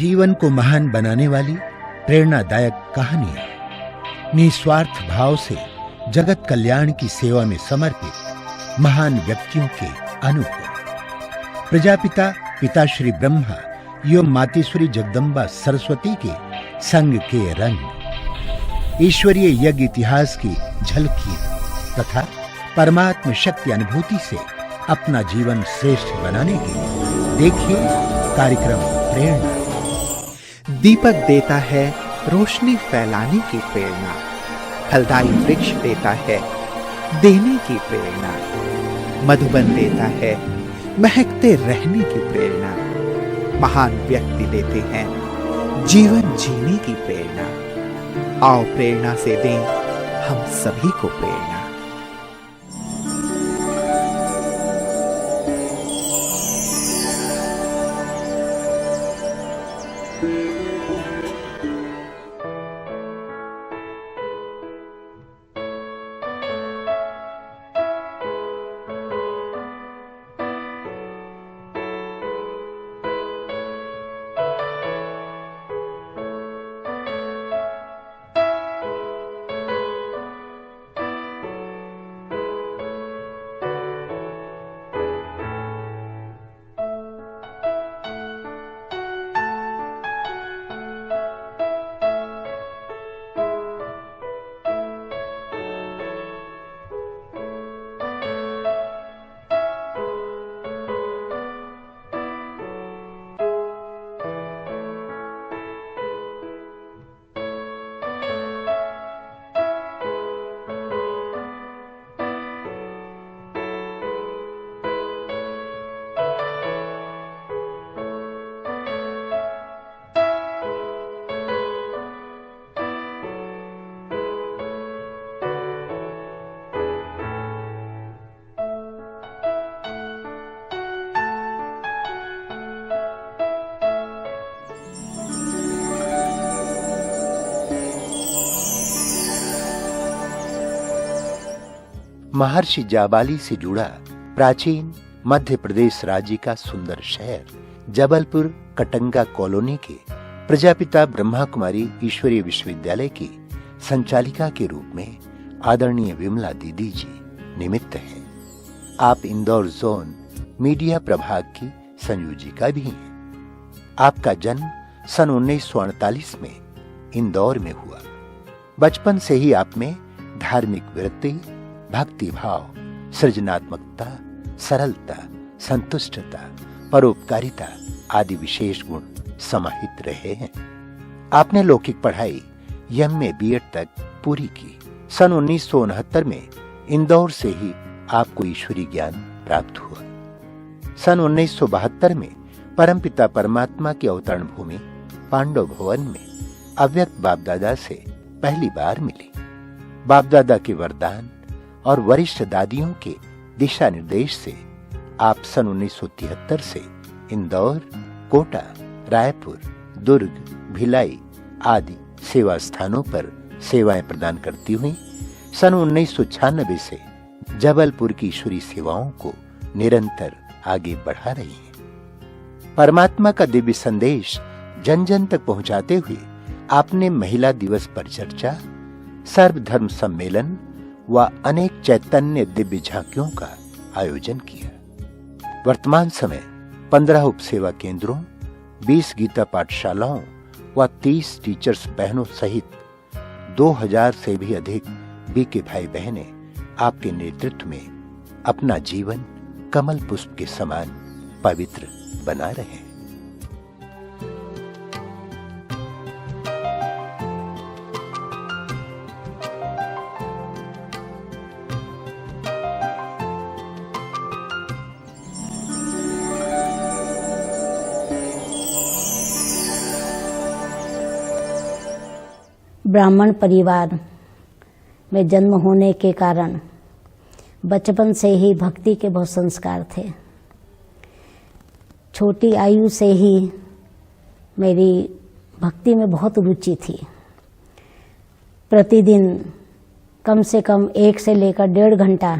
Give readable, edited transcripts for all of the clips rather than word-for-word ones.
जीवन को महान बनाने वाली प्रेरणादायक कहानियां, निस्वार्थ भाव से जगत कल्याण की सेवा में समर्पित महान व्यक्तियों के अनुभव। प्रजापिता पिताश्री ब्रह्मा एवं मातेश्वरी जगदम्बा सरस्वती के संग के रंग, ईश्वरीय यज्ञ इतिहास की झलकियां तथा परमात्म शक्ति अनुभूति से अपना जीवन श्रेष्ठ बनाने के लिए देखिए कार्यक्रम प्रेरणा। दीपक देता है रोशनी फैलाने की प्रेरणा, फलदायी वृक्ष देता है देने की प्रेरणा, मधुबन देता है महकते रहने की प्रेरणा, महान व्यक्ति देते हैं जीवन जीने की प्रेरणा। आओ प्रेरणा से दें हम सभी को प्रेरणा। महर्षि जाबाली से जुड़ा प्राचीन मध्य प्रदेश राज्य का सुंदर शहर जबलपुर कटंगा कॉलोनी के प्रजापिता ब्रह्मा कुमारी ईश्वरीय विश्वविद्यालय की संचालिका के रूप में आदरणीय विमला दीदी जी निमित्त है। आप इंदौर जोन मीडिया प्रभाग की संयोजिका भी हैं। आपका जन्म सन 1948 में इंदौर में हुआ। बचपन से ही आप में धार्मिक वृत्ति, भक्ति भाव, सृजनात्मकता, सरलता, संतुष्टता, परोपकारिता आदि विशेष गुण समाहित रहे हैं। आपने लौकिक पढ़ाई एमए बीएड तक पूरी की। सन 1969 में इंदौर से ही आपको ईश्वरीय ज्ञान प्राप्त हुआ। सन 1972 में परमपिता परमात्मा की अवतरण भूमि पांडव भवन में अव्यक्त बापदादा से पहली बार मिली। बापदादा के वरदान और वरिष्ठ दादियों के दिशा निर्देश से आप सन 1973 से इंदौर, कोटा, रायपुर, दुर्ग, भिलाई आदि सेवा स्थानों पर सेवाएं प्रदान करती हुई सन 1996 से जबलपुर की ईश्वरीय सेवाओं को निरंतर आगे बढ़ा रही हैं। परमात्मा का दिव्य संदेश जन जन तक पहुंचाते हुए आपने महिला दिवस पर चर्चा, सर्वधर्म सम्मेलन व अनेक चैतन्य दिव्य झांकियों का आयोजन किया। वर्तमान समय 15 उपसेवा केंद्रों, 20 गीता पाठशालाओं व 30 टीचर्स बहनों सहित 2000 से भी अधिक बीके भाई बहनें आपके नेतृत्व में अपना जीवन कमल पुष्प के समान पवित्र बना रहे हैं। ब्राह्मण परिवार में जन्म होने के कारण बचपन से ही भक्ति के बहुत संस्कार थे। छोटी आयु से ही मेरी भक्ति में बहुत रुचि थी। प्रतिदिन कम से कम 1 से लेकर 1.5 घंटा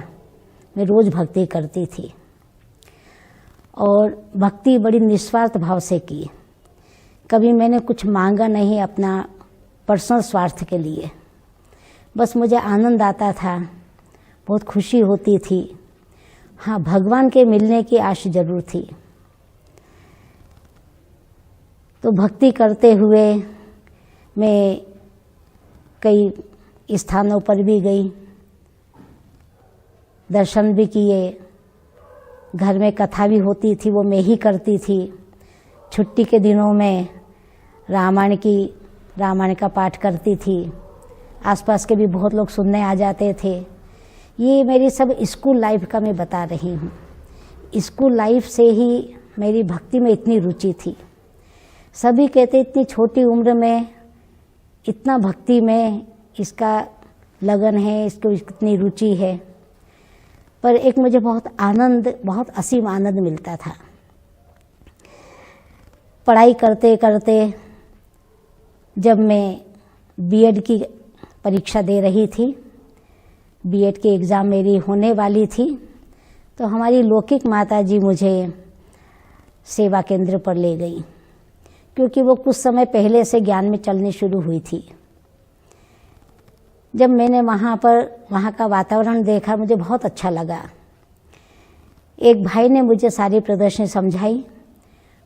मैं रोज भक्ति करती थी और भक्ति बड़ी निस्वार्थ भाव से की कभी मैंने कुछ मांगा नहीं अपना पर्सनल स्वार्थ के लिए। बस मुझे आनंद आता था, बहुत खुशी होती थी। हाँ, भगवान के मिलने की आश जरूर थी। तो भक्ति करते हुए मैं कई स्थानों पर भी गई, दर्शन भी किए। घर में कथा भी होती थी, वो मैं ही करती थी। छुट्टी के दिनों में रामायण का पाठ करती थी। आसपास के भी बहुत लोग सुनने आ जाते थे। ये मेरी सब स्कूल लाइफ का मैं बता रही हूँ। स्कूल लाइफ से ही मेरी भक्ति में इतनी रुचि थी। सभी कहते इतनी छोटी उम्र में इतना भक्ति में इसका लगन है, इसको इतनी रुचि है। पर एक मुझे बहुत असीम आनंद मिलता था। पढ़ाई करते करते जब मैं बीएड की परीक्षा दे रही थी, बीएड की एग्ज़ाम मेरी होने वाली थी, तो हमारी लौकिक माता जी मुझे सेवा केंद्र पर ले गई, क्योंकि वो कुछ समय पहले से ज्ञान में चलनी शुरू हुई थी। जब मैंने वहाँ का वातावरण देखा, मुझे बहुत अच्छा लगा। एक भाई ने मुझे सारी प्रदर्शनी समझाई।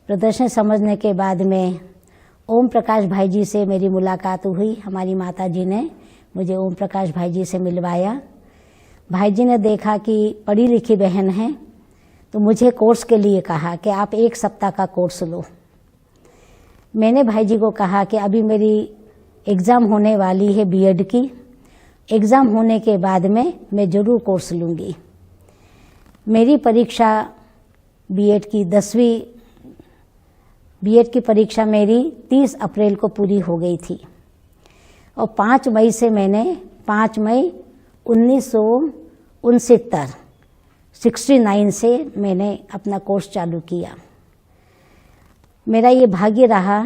प्रदर्शनी समझने के बाद में ओम प्रकाश भाई जी से मेरी मुलाकात हुई। हमारी माता जी ने मुझे ओम प्रकाश भाई जी से मिलवाया। भाई जी ने देखा कि पढ़ी लिखी बहन है, तो मुझे कोर्स के लिए कहा कि आप 1 सप्ताह का कोर्स लो। मैंने भाई जी को कहा कि अभी मेरी एग्ज़ाम होने वाली है बीएड की, एग्ज़ाम होने के बाद में मैं ज़रूर कोर्स लूँगी। मेरी परीक्षा बीएड की परीक्षा मेरी 30 अप्रैल को पूरी हो गई थी और 5 मई 1969 से मैंने अपना कोर्स चालू किया। मेरा ये भाग्य रहा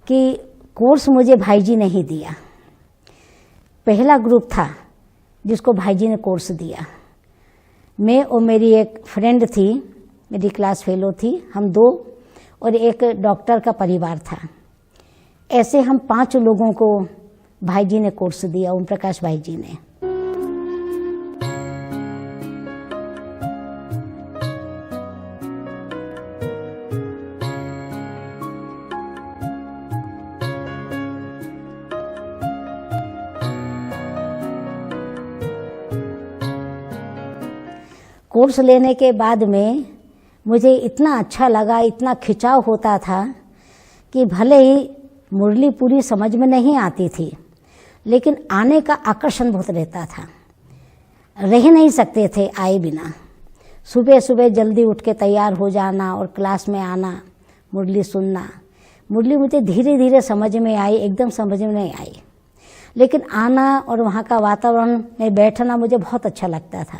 कि कोर्स मुझे भाई जी ने ही दिया। पहला ग्रुप था जिसको भाई जी ने कोर्स दिया। मैं और मेरी एक फ्रेंड थी, मेरी क्लास फेलो थी, हम 2 और एक डॉक्टर का परिवार था। ऐसे हम 5 लोगों को भाई जी ने कोर्स दिया, ओम प्रकाश भाई जी ने। कोर्स लेने के बाद में मुझे इतना अच्छा लगा, इतना खिंचाव होता था कि भले ही मुरली पूरी समझ में नहीं आती थी, लेकिन आने का आकर्षण बहुत रहता था। रह नहीं सकते थे आए बिना। सुबह सुबह जल्दी उठ के तैयार हो जाना और क्लास में आना, मुरली सुनना। मुरली मुझे धीरे धीरे समझ में आई, एकदम समझ में नहीं आई, लेकिन आना और वहाँ का वातावरण में बैठना मुझे बहुत अच्छा लगता था।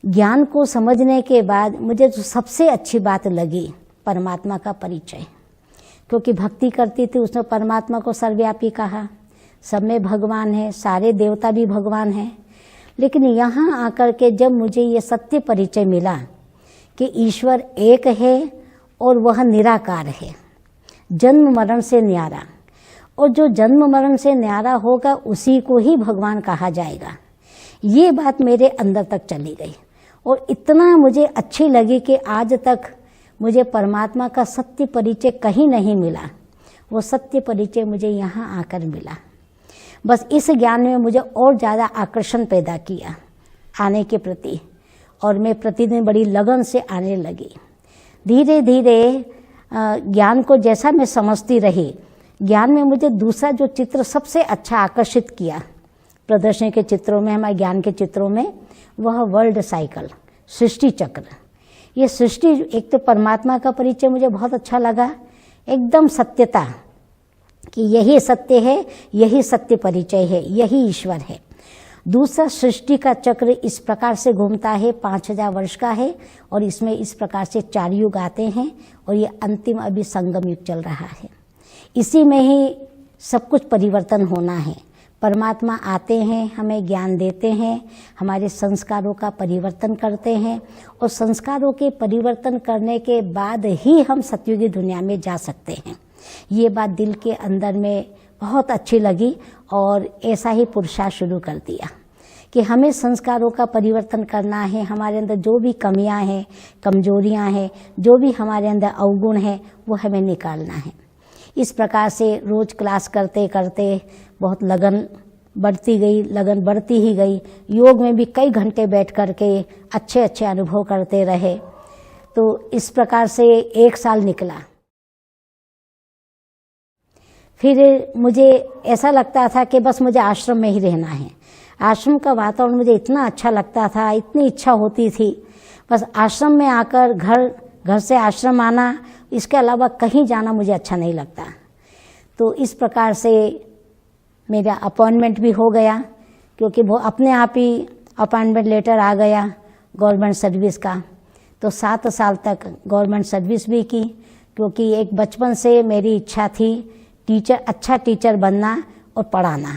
ज्ञान को समझने के बाद मुझे जो सबसे अच्छी बात लगी, परमात्मा का परिचय। क्योंकि भक्ति करती थी, उसने परमात्मा को सर्वव्यापी कहा, सब में भगवान है, सारे देवता भी भगवान हैं। लेकिन यहाँ आकर के जब मुझे ये सत्य परिचय मिला कि ईश्वर एक है और वह निराकार है, जन्म मरण से न्यारा, और जो जन्म मरण से न्यारा होगा उसी को ही भगवान कहा जाएगा, ये बात मेरे अंदर तक चली गई। और इतना मुझे अच्छी लगी कि आज तक मुझे परमात्मा का सत्य परिचय कहीं नहीं मिला, वो सत्य परिचय मुझे यहाँ आकर मिला। बस इस ज्ञान में मुझे और ज़्यादा आकर्षण पैदा किया आने के प्रति, और मैं प्रतिदिन बड़ी लगन से आने लगी। धीरे धीरे ज्ञान को जैसा मैं समझती रही, ज्ञान में मुझे दूसरा जो चित्र सबसे अच्छा आकर्षित किया प्रदर्शनी के चित्रों में, हमारे ज्ञान के चित्रों में, वह वर्ल्ड साइकिल, सृष्टि चक्र। ये सृष्टि, एक तो परमात्मा का परिचय मुझे बहुत अच्छा लगा, एकदम सत्यता कि यही सत्य है, यही सत्य परिचय है, यही ईश्वर है। दूसरा, सृष्टि का चक्र इस प्रकार से घूमता है, 5000 वर्ष का है, और इसमें इस प्रकार से 4 युग आते हैं, और ये अंतिम अभी संगम युग चल रहा है। इसी में ही सब कुछ परिवर्तन होना है। परमात्मा आते हैं, हमें ज्ञान देते हैं, हमारे संस्कारों का परिवर्तन करते हैं और संस्कारों के परिवर्तन करने के बाद ही हम सतयुगी दुनिया में जा सकते हैं। ये बात दिल के अंदर में बहुत अच्छी लगी और ऐसा ही पुरुषार्थ शुरू कर दिया कि हमें संस्कारों का परिवर्तन करना है। हमारे अंदर जो भी कमियां हैं, कमजोरियां हैं, जो भी हमारे अंदर अवगुण है, वो हमें निकालना है। इस प्रकार से रोज क्लास करते करते बहुत लगन बढ़ती गई, लगन बढ़ती ही गई। योग में भी कई घंटे बैठ करके अच्छे अच्छे अनुभव करते रहे। तो इस प्रकार से 1 साल निकला। फिर मुझे ऐसा लगता था कि बस मुझे आश्रम में ही रहना है। आश्रम का वातावरण मुझे इतना अच्छा लगता था, इतनी इच्छा होती थी बस आश्रम में आकर घर से आश्रम आना, इसके अलावा कहीं जाना मुझे अच्छा नहीं लगता। तो इस प्रकार से मेरा अपॉइंटमेंट भी हो गया, क्योंकि वो अपने आप ही अपॉइंटमेंट लेटर आ गया गवर्नमेंट सर्विस का। तो 7 साल तक गवर्नमेंट सर्विस भी की, क्योंकि एक बचपन से मेरी इच्छा थी टीचर, अच्छा टीचर बनना और पढ़ाना।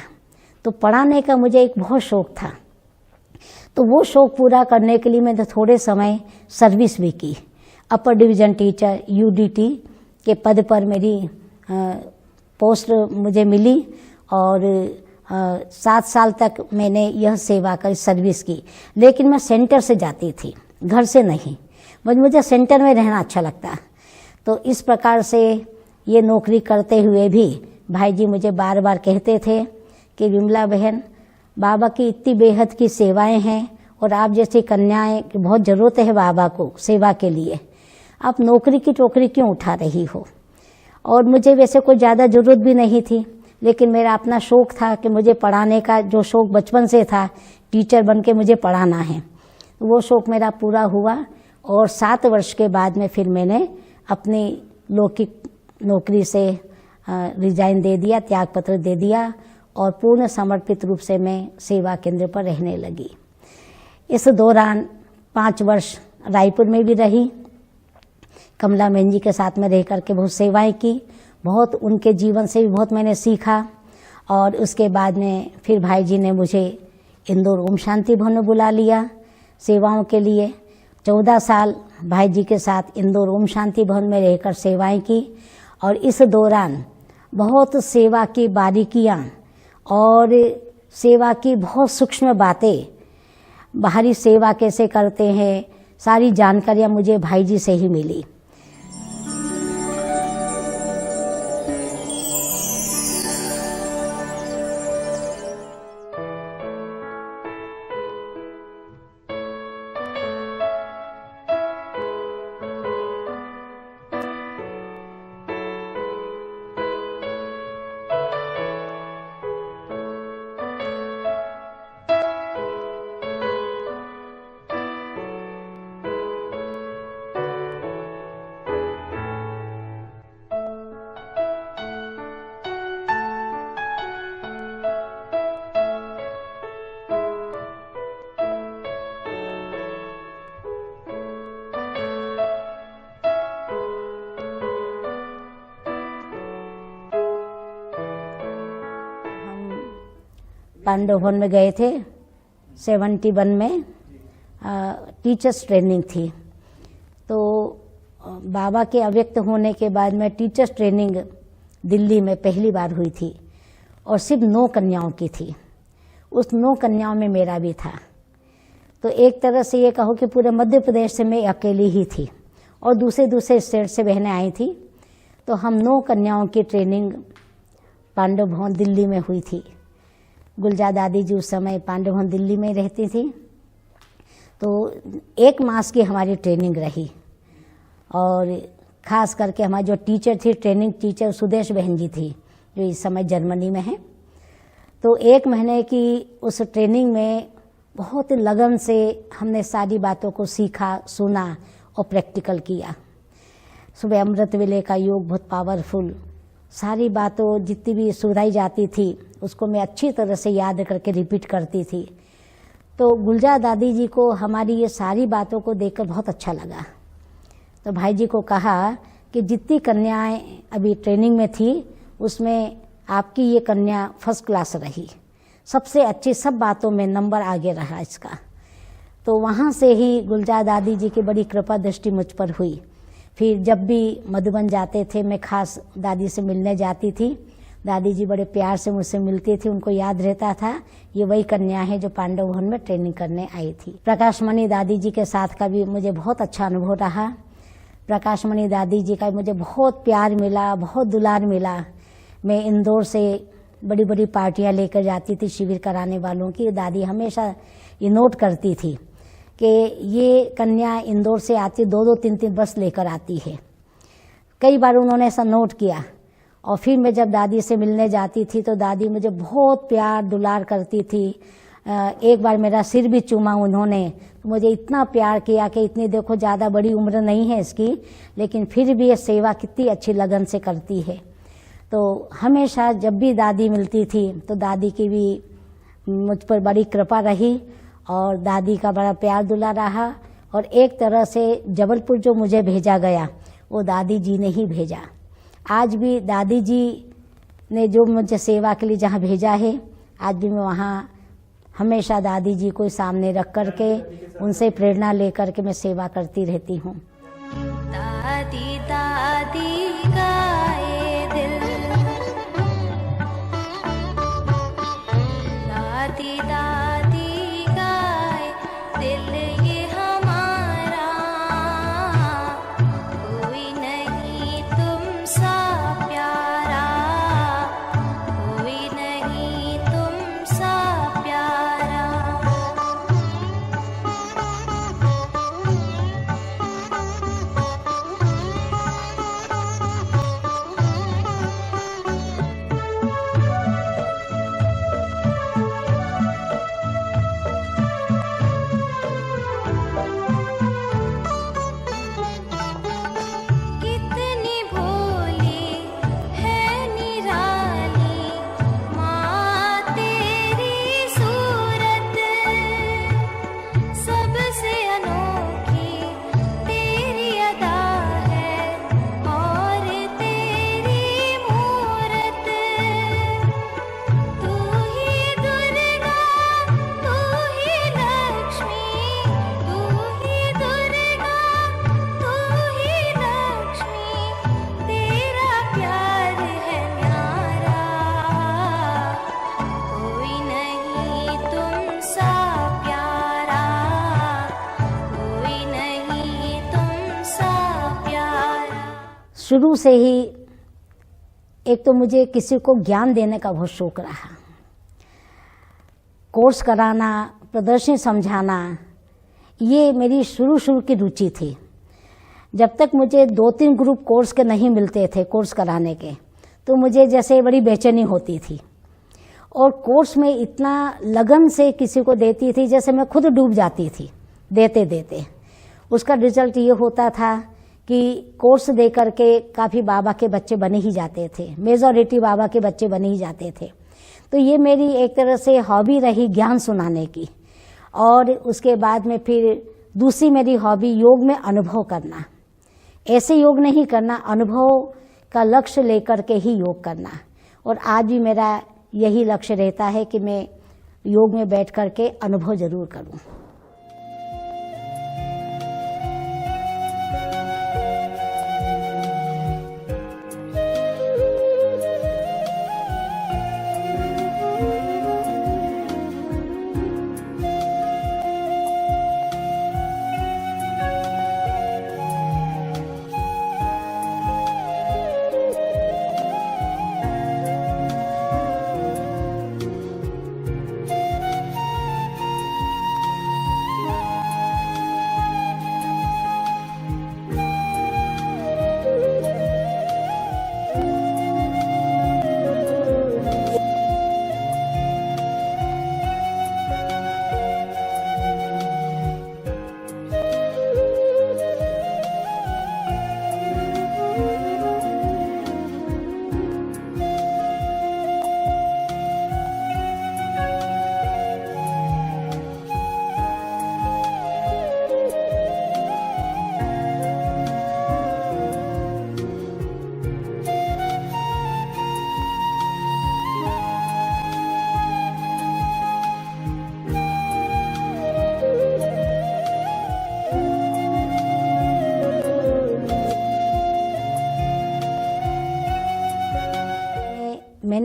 तो पढ़ाने का मुझे एक बहुत शौक़ था। तो वो शौक़ पूरा करने के लिए मैंने थोड़े समय सर्विस भी की। अपर डिवीज़न टीचर UDT के पद पर मेरी पोस्ट मुझे मिली और 7 साल तक मैंने यह सेवा कर सर्विस की। लेकिन मैं सेंटर से जाती थी, घर से नहीं। बस मुझे सेंटर में रहना अच्छा लगता। तो इस प्रकार से ये नौकरी करते हुए भी भाई जी मुझे बार बार कहते थे कि विमला बहन, बाबा की इतनी बेहद की सेवाएं हैं और आप जैसी कन्याएं की बहुत ज़रूरत है बाबा को सेवा के लिए। आप नौकरी की टोकरी क्यों उठा रही हो? और मुझे वैसे कोई ज़्यादा ज़रूरत भी नहीं थी, लेकिन मेरा अपना शौक़ था कि मुझे पढ़ाने का जो शौक़ बचपन से था, टीचर बन के मुझे पढ़ाना है। वो शौक़ मेरा पूरा हुआ और 7 वर्ष के बाद में फिर मैंने अपनी लौकिक नौकरी से रिजाइन दे दिया, त्यागपत्र दे दिया और पूर्ण समर्पित रूप से मैं सेवा केंद्र पर रहने लगी। इस दौरान 5 वर्ष रायपुर में भी रही। कमला बहन जी के साथ में रह करके बहुत सेवाएं की, बहुत उनके जीवन से भी बहुत मैंने सीखा। और उसके बाद में फिर भाई जी ने मुझे इंदौर ओम शांति भवन में बुला लिया सेवाओं के लिए। 14 साल भाई जी के साथ इंदौर ओम शांति भवन में रहकर सेवाएं की और इस दौरान बहुत सेवा की बारीकियां और सेवा की बहुत सूक्ष्म बातें, बाहरी सेवा कैसे करते हैं, सारी जानकारियां मुझे भाई जी से ही मिली। पांडव भवन में गए थे 71 में, टीचर्स ट्रेनिंग थी। तो बाबा के अव्यक्त होने के बाद में टीचर्स ट्रेनिंग दिल्ली में पहली बार हुई थी और सिर्फ 9 कन्याओं की थी। उस 9 कन्याओं में मेरा भी था। तो एक तरह से ये कहो कि पूरे मध्य प्रदेश से मैं अकेली ही थी और दूसरे स्टेट से बहनें आई थी। तो हम 9 कन्याओं की ट्रेनिंग पांडव भवन दिल्ली में हुई थी। गुलजा दादी जी उस समय पांडव भवन दिल्ली में रहती थी। तो 1 मास की हमारी ट्रेनिंग रही और ख़ास करके हमारी जो टीचर थी, ट्रेनिंग टीचर सुदेश बहन जी थी, जो इस समय जर्मनी में है। तो 1 महीने की उस ट्रेनिंग में बहुत लगन से हमने सारी बातों को सीखा, सुना और प्रैक्टिकल किया। सुबह अमृत वेले का योग बहुत पावरफुल, सारी बातों जितनी भी सुधाई जाती थी उसको मैं अच्छी तरह से याद करके रिपीट करती थी। तो गुलजा दादी जी को हमारी ये सारी बातों को देखकर बहुत अच्छा लगा। तो भाई जी को कहा कि जितनी कन्याएं अभी ट्रेनिंग में थी उसमें आपकी ये कन्या फर्स्ट क्लास रही, सबसे अच्छी सब बातों में नंबर आगे रहा इसका। तो वहाँ से ही गुलजार दादी जी की बड़ी कृपा दृष्टि मुझ पर हुई। फिर जब भी मधुबन जाते थे, मैं खास दादी से मिलने जाती थी। दादी जी बड़े प्यार से मुझसे मिलती थी, उनको याद रहता था ये वही कन्या है जो पांडव भवन में ट्रेनिंग करने आई थी। प्रकाशमणि दादी जी के साथ का भी मुझे बहुत अच्छा अनुभव रहा। प्रकाशमणि दादी जी का मुझे बहुत प्यार मिला, बहुत दुलार मिला। मैं इंदौर से बड़ी बड़ी पार्टियां लेकर जाती थी शिविर कराने वालों की। दादी हमेशा ये नोट करती थी कि ये कन्या इंदौर से आती, 2-2, 3-3 बस लेकर आती है। कई बार उन्होंने ऐसा नोट किया। और फिर मैं जब दादी से मिलने जाती थी तो दादी मुझे बहुत प्यार दुलार करती थी। एक बार मेरा सिर भी चूमा उन्होंने, तो मुझे इतना प्यार किया कि इतनी देखो ज़्यादा बड़ी उम्र नहीं है इसकी, लेकिन फिर भी ये सेवा कितनी अच्छी लगन से करती है। तो हमेशा जब भी दादी मिलती थी तो दादी की भी मुझ पर बड़ी कृपा रही और दादी का बड़ा प्यार दुलार रहा। और एक तरह से जबलपुर जो मुझे भेजा गया वो दादी जी ने ही भेजा। आज भी दादी जी ने जो मुझे सेवा के लिए जहाँ भेजा है, आज भी मैं वहाँ हमेशा दादी जी को सामने रख करके उनसे प्रेरणा लेकर के मैं सेवा करती रहती हूँ। दादी दादी गाए दिल, दादी दादी गाए दिल ये हमारा, कोई नहीं तुम सा प्यारा, कोई नहीं तुम सा प्यारा। कितनी भोली है निराली माँ तेरी सूरत, सबसे अनोखी तेरी अदा है और तेरी मूरत। तू ही दुर्गा, तू ही लक्ष्मी, तू ही दुर्गा, तू ही लक्ष्मी, तेरा प्यार है न्यारा, कोई नहीं तुम सा प्यारा, कोई नहीं तुम सा प्यारा। शुरू से ही एक तो मुझे किसी को ज्ञान देने का बहुत शौक रहा। कोर्स कराना, प्रदर्शनी समझाना, ये मेरी शुरू की रुचि थी। जब तक मुझे 2-3 ग्रुप कोर्स के नहीं मिलते थे कोर्स कराने के, तो मुझे जैसे बड़ी बेचैनी होती थी। और कोर्स में इतना लगन से किसी को देती थी जैसे मैं खुद डूब जाती थी देते देते। उसका रिजल्ट ये होता था कि कोर्स दे करके काफ़ी बाबा के बच्चे बने ही जाते थे, मेजॉरिटी बाबा के बच्चे बने ही जाते थे। तो ये मेरी एक तरह से हॉबी रही ज्ञान सुनाने की। और उसके बाद में फिर दूसरी मेरी हॉबी योग में अनुभव करना। ऐसे योग नहीं करना, अनुभव का लक्ष्य लेकर के ही योग करना। और आज भी मेरा यही लक्ष्य रहता है कि मैं योग में बैठ कर के अनुभव जरूर करूं।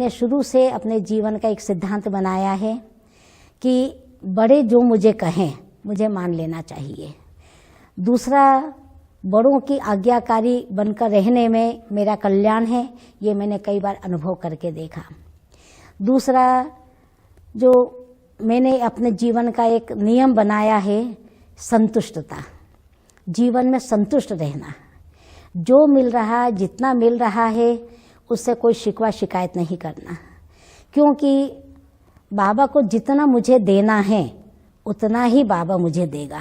मैंने शुरू से अपने जीवन का एक सिद्धांत बनाया है कि बड़े जो मुझे कहें मुझे मान लेना चाहिए। दूसरा, बड़ों की आज्ञाकारी बनकर रहने में मेरा कल्याण है, ये मैंने कई बार अनुभव करके देखा। दूसरा, जो मैंने अपने जीवन का एक नियम बनाया है, संतुष्टता। जीवन में संतुष्ट रहना, जो मिल रहा है, जितना मिल रहा है, उससे कोई शिकवा शिकायत नहीं करना, क्योंकि बाबा को जितना मुझे देना है उतना ही बाबा मुझे देगा,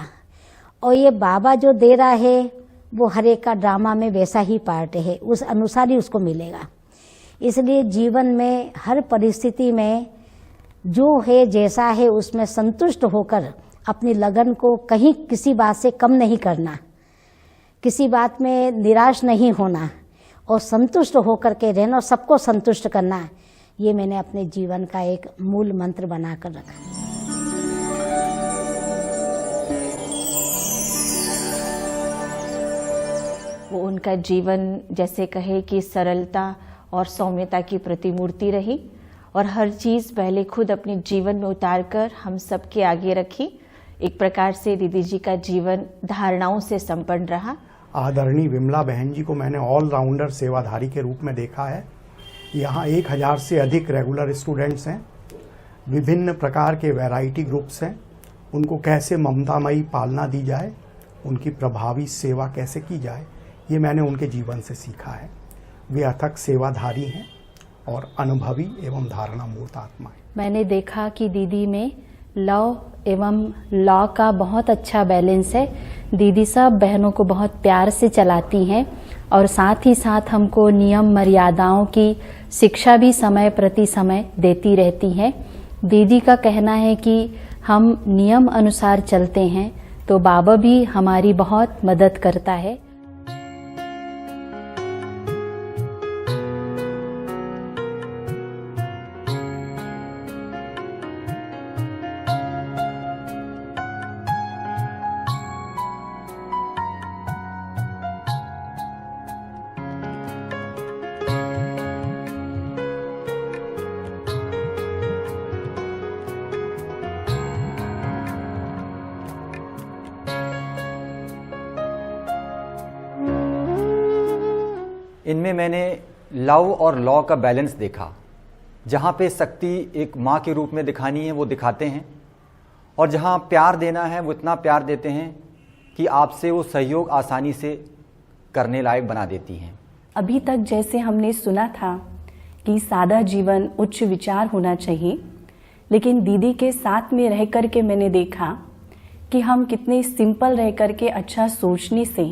और ये बाबा जो दे रहा है वो हर एक का ड्रामा में वैसा ही पार्ट है, उस अनुसार ही उसको मिलेगा। इसलिए जीवन में हर परिस्थिति में जो है जैसा है उसमें संतुष्ट होकर अपनी लगन को कहीं किसी बात से कम नहीं करना, किसी बात में निराश नहीं होना और संतुष्ट होकर के रहना और सबको संतुष्ट करना, ये मैंने अपने जीवन का एक मूल मंत्र बनाकर रखा। वो उनका जीवन जैसे कहे कि सरलता और सौम्यता की प्रतिमूर्ति रही और हर चीज़ पहले खुद अपने जीवन में उतारकर हम सबके आगे रखी। एक प्रकार से दीदी जी का जीवन धारणाओं से संपन्न रहा। आदरणीय विमला बहन जी को मैंने ऑलराउंडर सेवाधारी के रूप में देखा है। यहाँ 1000 से अधिक रेगुलर स्टूडेंट्स हैं, विभिन्न प्रकार के वैरायटी ग्रुप्स हैं। उनको कैसे ममतामयी पालना दी जाए, उनकी प्रभावी सेवा कैसे की जाए, ये मैंने उनके जीवन से सीखा है। वे अथक सेवाधारी हैं और अनुभवी एवं धारणा मूर्त आत्मा है। मैंने देखा कि दीदी में लव एवं लॉ का बहुत अच्छा बैलेंस है। दीदी सब बहनों को बहुत प्यार से चलाती हैं और साथ ही साथ हमको नियम मर्यादाओं की शिक्षा भी समय प्रति समय देती रहती हैं। दीदी का कहना है कि हम नियम अनुसार चलते हैं तो बाबा भी हमारी बहुत मदद करता है। इनमें मैंने लव और लॉ का बैलेंस देखा। जहाँ पे शक्ति एक माँ के रूप में दिखानी है वो दिखाते हैं, और जहाँ प्यार देना है वो इतना प्यार देते हैं कि आपसे वो सहयोग आसानी से करने लायक बना देती हैं। अभी तक जैसे हमने सुना था कि सादा जीवन उच्च विचार होना चाहिए, लेकिन दीदी के साथ में रह कर के मैंने देखा कि हम कितने सिंपल रह कर के अच्छा सोचने से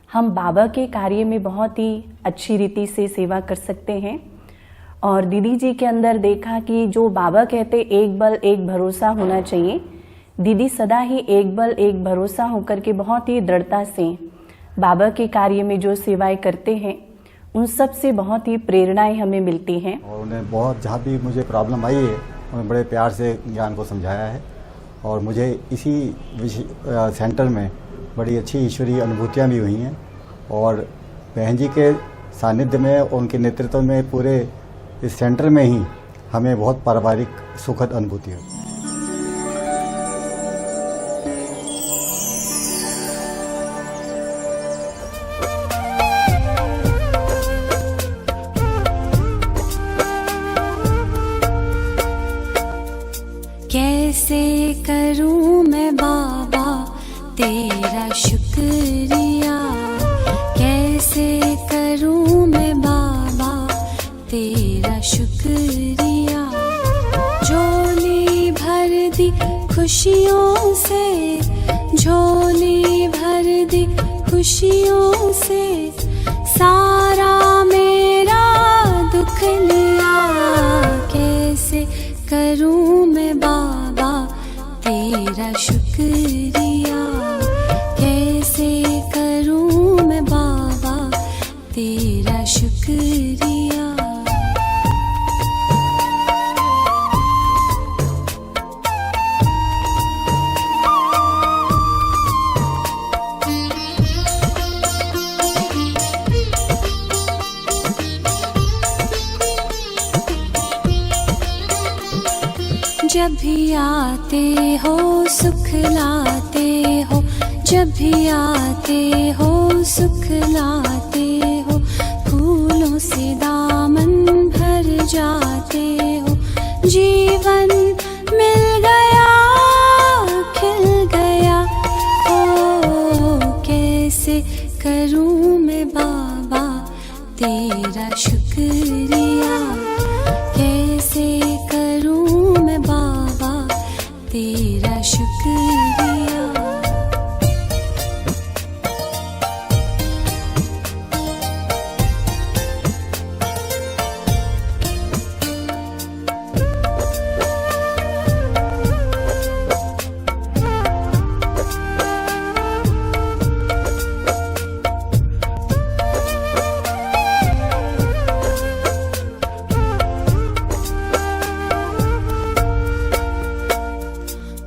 हम बाबा के कार्य में बहुत ही अच्छी रीति से सेवा कर सकते हैं। और दीदी जी के अंदर देखा कि जो बाबा कहते एक बल एक भरोसा होना चाहिए, दीदी सदा ही एक बल एक भरोसा होकर के बहुत ही दृढ़ता से बाबा के कार्य में जो सेवाएं करते हैं उन सब से बहुत ही प्रेरणाएं हमें मिलती हैं। और उन्हें बहुत जहाँ भी मुझे प्रॉब्लम आई है उन्हें बड़े प्यार से ज्ञान को समझाया है, और मुझे इसी सेंटर में बड़ी अच्छी ईश्वरीय अनुभूतियाँ भी हुई हैं। और बहन जी के सानिध्य में और उनके नेतृत्व में पूरे इस सेंटर में ही हमें बहुत पारिवारिक सुखद अनुभूति हुई। कैसे करूं मैं बाबा तेरा शुक्रिया, कैसे करूं मैं बाबा तेरा शुक्रिया। झोली भर दी खुशियों से, झोली भर दी खुशियों से, सारा मेरा दुख लिया। कैसे करूं मैं बाबा तेरा शुक्रिया, कैसे करूं मैं बाबा तेरा शुक्रिया। जब भी आते हो सुख लाते हो, जब भी आते हो सुख लाते हो, फूलों से दामन भर जाते हो, जीवन मिल गया खिल गया। ओ कैसे करूं मैं बाबा तेरा शुक्रिया, कैसे करूं मैं बाबा तेरा शुक्रिया।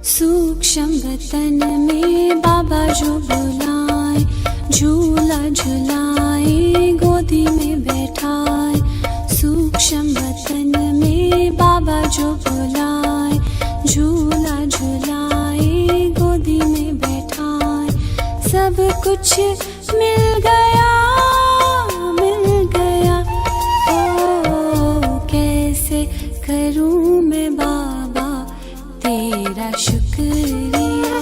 सूक्ष्म वतन में बाबा जो बुलाए, झूला झुलाए गोदी में बैठाए। सूक्ष्म वतन में बाबा जो बुलाए, झूला झुलाए गोदी में बैठाए। सब कुछ मिल गया मिल गया। ओ कैसे करूं मैं बाबा तेरा शुक्रिया,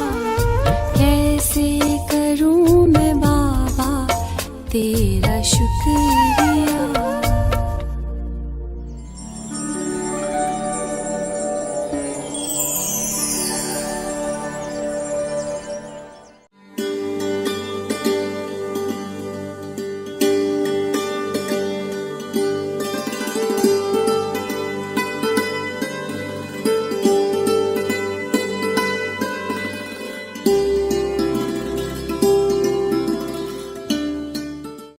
कैसे करूं मैं बाबा तेरा